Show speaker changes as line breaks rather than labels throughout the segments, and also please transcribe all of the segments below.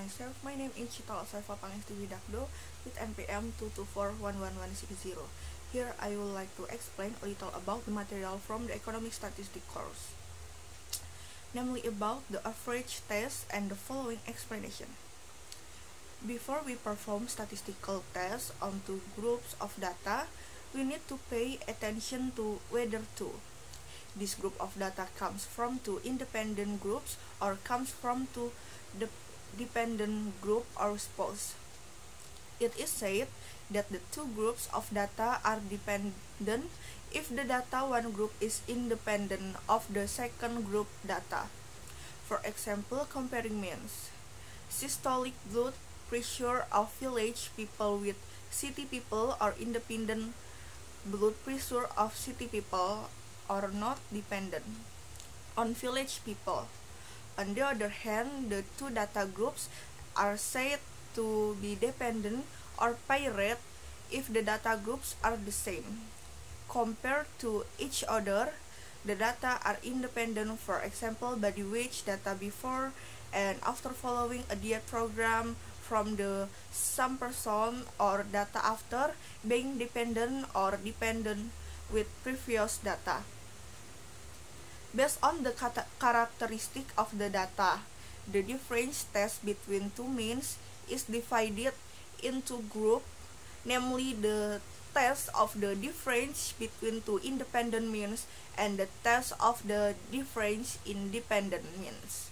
myself. My name is Cita Osaifa Pangesti Widakdo with NPM 224-11160. Here I would like to explain a little about the material from the Economic Statistics course, namely about the average test and the following explanation. Before we perform statistical tests on two groups of data, we need to pay attention to whether this group of data comes from two independent groups or comes from two dependent group or suppose. It is said that the two groups of data are dependent if the data one group is independent of the second group data. For example, comparing means. Systolic blood pressure of village people with city people or independent blood pressure of city people are not dependent on village people. On the other hand, the two data groups are said to be dependent or parallel if the data groups are the same. Compared to each other, the data are independent, for example, body weight data before and after following a diet program from the some person, or data after being dependent or dependent with previous data. Based on the characteristic of the data, the difference test between two means is divided into groups, namely the test of the difference between two independent means and the test of the difference in dependent means.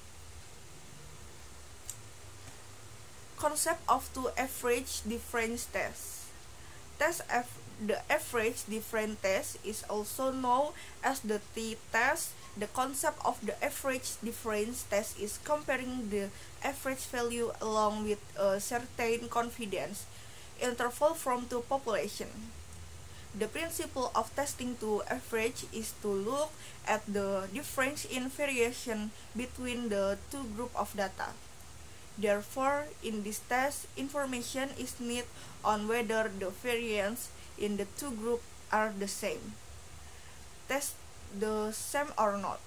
Concept of two average difference tests. The average difference test is also known as the t-test. The concept of the average difference test is comparing the average value along with a certain confidence interval from two populations. The principle of testing to average is to look at the difference in variation between the two groups of data. Therefore, in this test, information is needed on whether the variance in the two groups are the same. Test the same or not.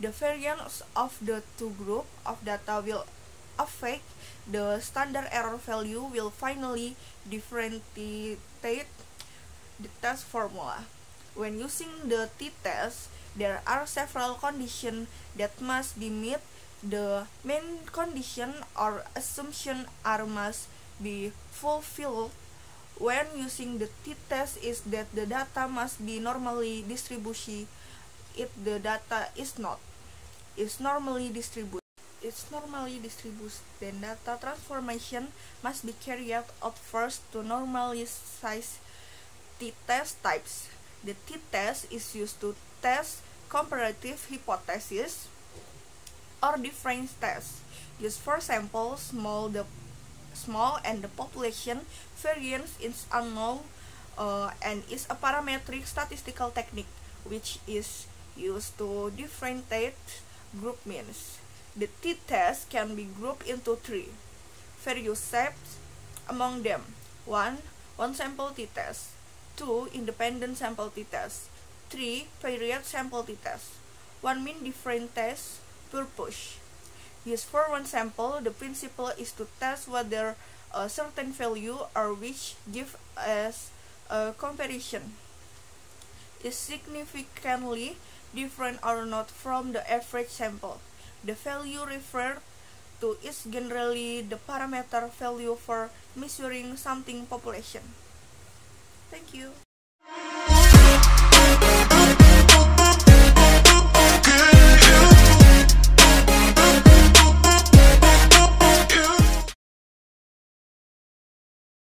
The variance of the two groups of data will affect the standard error value will finally differentiate the test formula. When using the t-test, there are several conditions that must be met. The main condition or assumption must be fulfilled when using the t-test is that the data must be normally distributed. If the data is not normally distributed, then data transformation must be carried out first to normalize t-test types. The t-test is used to test comparative hypothesis or difference tests. Used for samples small and the population variance is unknown and is a parametric statistical technique which is used to differentiate group means. The t-test can be grouped into three various types, among them 1. One sample t-test, 2. Independent sample t-test, 3. Varied sample t-test. 1 mean different test purpose. Used for one sample, the principle is to test whether a certain value or which give as a comparison is significantly different or not from the average sample. The value referred to is generally the parameter value for measuring something population. Thank you.